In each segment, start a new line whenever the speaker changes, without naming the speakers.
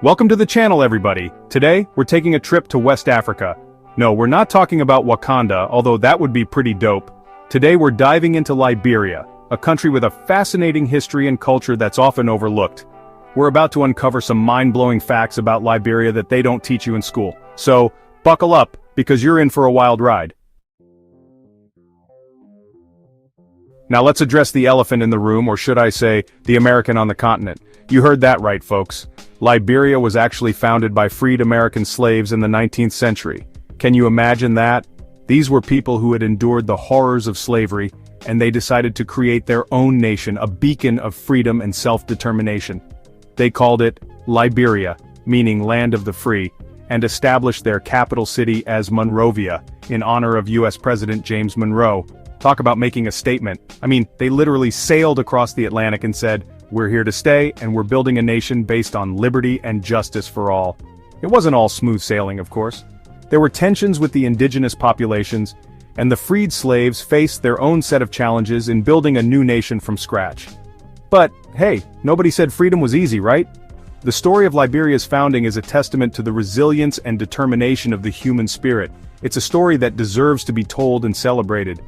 Welcome to the channel, everybody. Today, we're taking a trip to West Africa. No, we're not talking about Wakanda, although that would be pretty dope. Today we're diving into Liberia, a country with a fascinating history and culture that's often overlooked. We're about to uncover some mind-blowing facts about Liberia that they don't teach you in school. So, buckle up, because you're in for a wild ride. Now let's address the elephant in the room, or should I say, the American on the continent. You heard that right, folks. Liberia was actually founded by freed American slaves in the 19th century. Can you imagine that? These were people who had endured the horrors of slavery, and they decided to create their own nation, a beacon of freedom and self-determination. They called it Liberia, meaning land of the free, and established their capital city as Monrovia, in honor of US President James Monroe. Talk about making a statement. I mean, they literally sailed across the Atlantic and said, "We're here to stay, and we're building a nation based on liberty and justice for all." It wasn't all smooth sailing, of course. There were tensions with the indigenous populations, and the freed slaves faced their own set of challenges in building a new nation from scratch. But, hey, nobody said freedom was easy, right? The story of Liberia's founding is a testament to the resilience and determination of the human spirit. It's a story that deserves to be told and celebrated.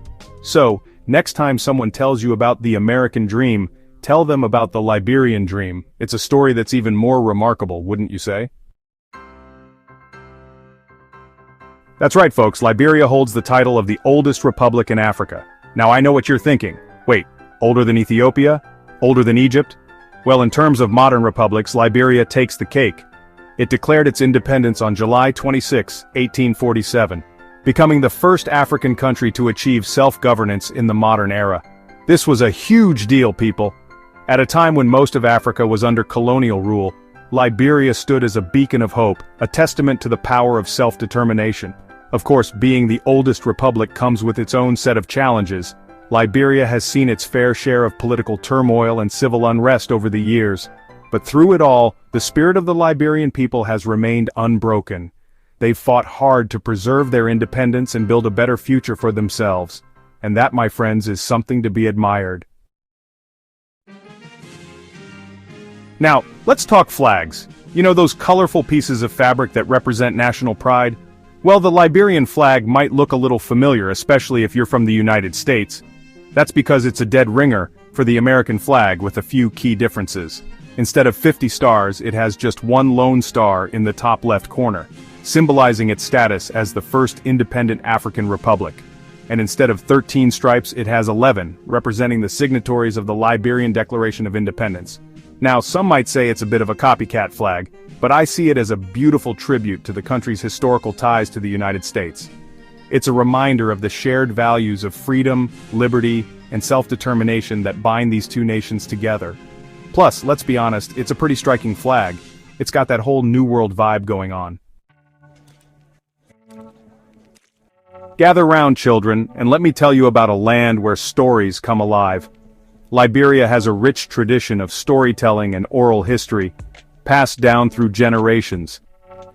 So, next time someone tells you about the American dream, tell them about the Liberian dream. It's a story that's even more remarkable, wouldn't you say? That's right, folks, Liberia holds the title of the oldest republic in Africa. Now I know what you're thinking. Wait, older than Ethiopia? Older than Egypt? Well, in terms of modern republics, Liberia takes the cake. It declared its independence on July 26, 1847. Becoming the first African country to achieve self-governance in the modern era. This was a huge deal, people. At a time when most of Africa was under colonial rule, Liberia stood as a beacon of hope, a testament to the power of self-determination. Of course, being the oldest republic comes with its own set of challenges. Liberia has seen its fair share of political turmoil and civil unrest over the years. But through it all, the spirit of the Liberian people has remained unbroken. They've fought hard to preserve their independence and build a better future for themselves. And that, my friends, is something to be admired. Now, let's talk flags. You know those colorful pieces of fabric that represent national pride? Well, the Liberian flag might look a little familiar, especially if you're from the United States. That's because it's a dead ringer for the American flag with a few key differences. Instead of 50 stars, it has just one lone star in the top left corner, symbolizing its status as the first independent African republic. And instead of 13 stripes, it has 11, representing the signatories of the Liberian Declaration of Independence. Now, some might say it's a bit of a copycat flag, but I see it as a beautiful tribute to the country's historical ties to the United States. It's a reminder of the shared values of freedom, liberty, and self-determination that bind these two nations together. Plus, let's be honest, it's a pretty striking flag. It's got that whole New World vibe going on. Gather round, children, and let me tell you about a land where stories come alive. Liberia has a rich tradition of storytelling and oral history, passed down through generations.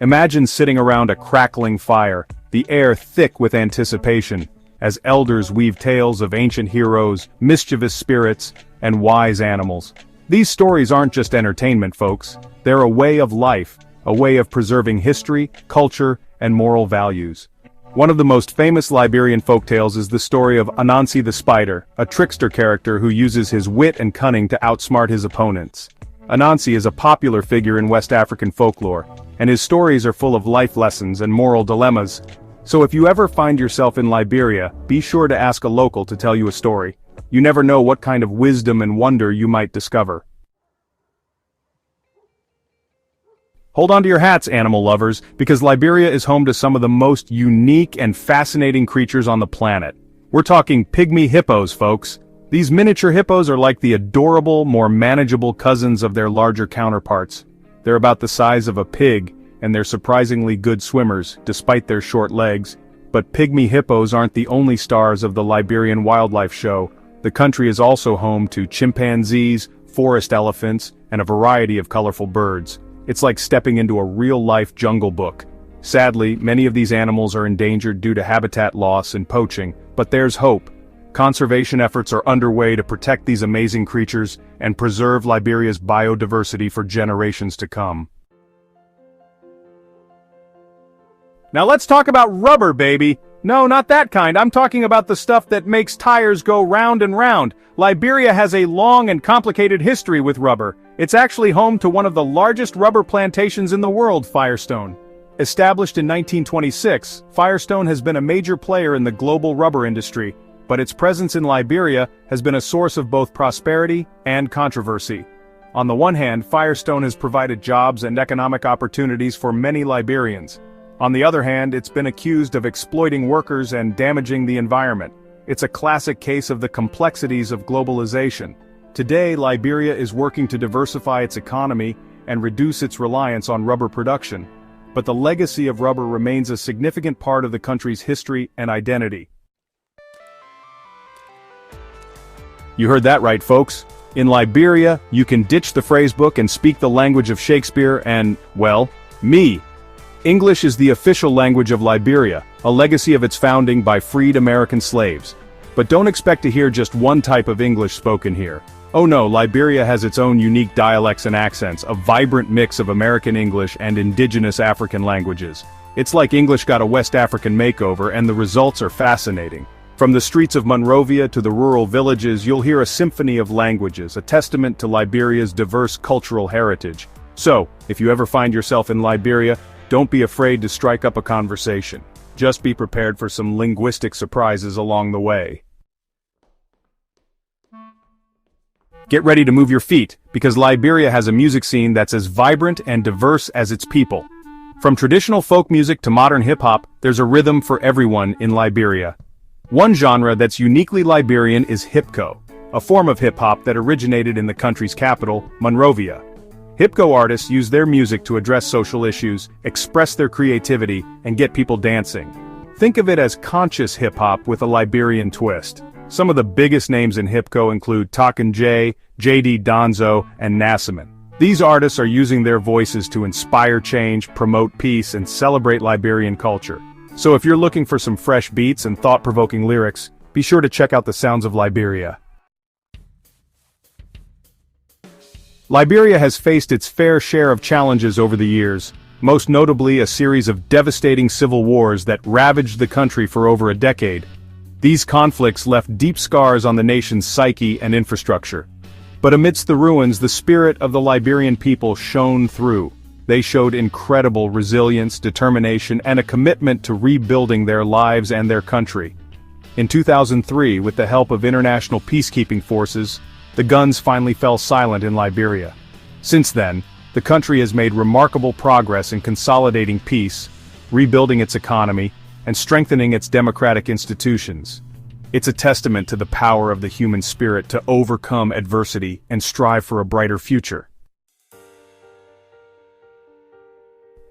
Imagine sitting around a crackling fire, the air thick with anticipation, as elders weave tales of ancient heroes, mischievous spirits, and wise animals. These stories aren't just entertainment, folks. They're a way of life, a way of preserving history, culture, and moral values. One of the most famous Liberian folktales is the story of Anansi the Spider, a trickster character who uses his wit and cunning to outsmart his opponents. Anansi is a popular figure in West African folklore, and his stories are full of life lessons and moral dilemmas. So if you ever find yourself in Liberia, be sure to ask a local to tell you a story. You never know what kind of wisdom and wonder you might discover. Hold on to your hats, animal lovers, because Liberia is home to some of the most unique and fascinating creatures on the planet. We're talking pygmy hippos, folks. These miniature hippos are like the adorable, more manageable cousins of their larger counterparts. They're about the size of a pig, and they're surprisingly good swimmers, despite their short legs. But pygmy hippos aren't the only stars of the Liberian wildlife show. The country is also home to chimpanzees, forest elephants, and a variety of colorful birds. It's like stepping into a real-life jungle book. Sadly, many of these animals are endangered due to habitat loss and poaching, but there's hope. Conservation efforts are underway to protect these amazing creatures and preserve Liberia's biodiversity for generations to come. Now let's talk about rubber, baby. No, not that kind. I'm talking about the stuff that makes tires go round and round. Liberia has a long and complicated history with rubber. It's actually home to one of the largest rubber plantations in the world, Firestone. Established in 1926, Firestone has been a major player in the global rubber industry, but its presence in Liberia has been a source of both prosperity and controversy. On the one hand, Firestone has provided jobs and economic opportunities for many Liberians. On the other hand, it's been accused of exploiting workers and damaging the environment. It's a classic case of the complexities of globalization. Today, Liberia is working to diversify its economy and reduce its reliance on rubber production. But the legacy of rubber remains a significant part of the country's history and identity. You heard that right, folks. In Liberia, you can ditch the phrasebook and speak the language of Shakespeare and, well, me. English is the official language of Liberia, a legacy of its founding by freed American slaves. But don't expect to hear just one type of English spoken here. Oh no, Liberia has its own unique dialects and accents, a vibrant mix of American English and indigenous African languages. It's like English got a West African makeover, and the results are fascinating. From the streets of Monrovia to the rural villages, you'll hear a symphony of languages, a testament to Liberia's diverse cultural heritage. So, if you ever find yourself in Liberia, don't be afraid to strike up a conversation. Just be prepared for some linguistic surprises along the way. Get ready to move your feet, because Liberia has a music scene that's as vibrant and diverse as its people. From traditional folk music to modern hip-hop, there's a rhythm for everyone in Liberia. One genre that's uniquely Liberian is hip-hop, a form of hip-hop that originated in the country's capital, Monrovia. Hip-hop artists use their music to address social issues, express their creativity, and get people dancing. Think of it as conscious hip-hop with a Liberian twist. Some of the biggest names in hip-hop include Talkin' J, JD Donzo, and Nassaman. These artists are using their voices to inspire change, promote peace, and celebrate Liberian culture. So if you're looking for some fresh beats and thought-provoking lyrics, be sure to check out the sounds of Liberia. Liberia has faced its fair share of challenges over the years, most notably a series of devastating civil wars that ravaged the country for over a decade. These conflicts left deep scars on the nation's psyche and infrastructure. But amidst the ruins, the spirit of the Liberian people shone through. They showed incredible resilience, determination, and a commitment to rebuilding their lives and their country. In 2003, with the help of international peacekeeping forces, the guns finally fell silent in Liberia. Since then, the country has made remarkable progress in consolidating peace, rebuilding its economy, and strengthening its democratic institutions. It's a testament to the power of the human spirit to overcome adversity and strive for a brighter future.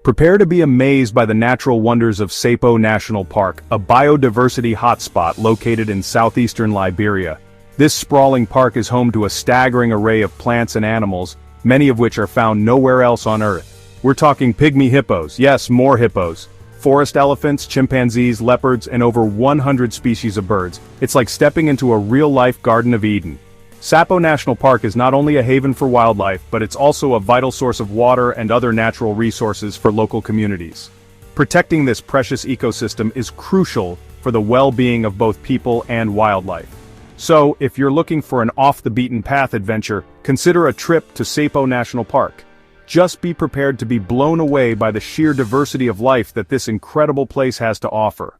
Prepare to be amazed by the natural wonders of Sapo National Park, a biodiversity hotspot located in southeastern Liberia. This sprawling park is home to a staggering array of plants and animals, many of which are found nowhere else on Earth. We're talking pygmy hippos, yes, more hippos, forest elephants, chimpanzees, leopards, and over 100 species of birds. It's like stepping into a real-life Garden of Eden. Sapo National Park is not only a haven for wildlife, but it's also a vital source of water and other natural resources for local communities. Protecting this precious ecosystem is crucial for the well-being of both people and wildlife. So, if you're looking for an off-the-beaten-path adventure, consider a trip to Sapo National Park. Just be prepared to be blown away by the sheer diversity of life that this incredible place has to offer.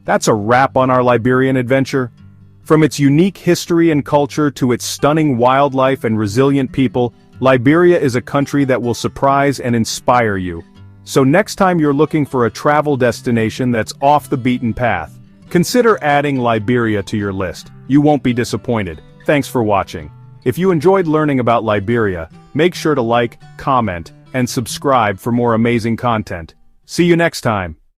That's a wrap on our Liberian adventure. From its unique history and culture to its stunning wildlife and resilient people, Liberia is a country that will surprise and inspire you. So next time you're looking for a travel destination that's off the beaten path, consider adding Liberia to your list. You won't be disappointed. Thanks for watching. If you enjoyed learning about Liberia, make sure to like, comment, and subscribe for more amazing content. See you next time.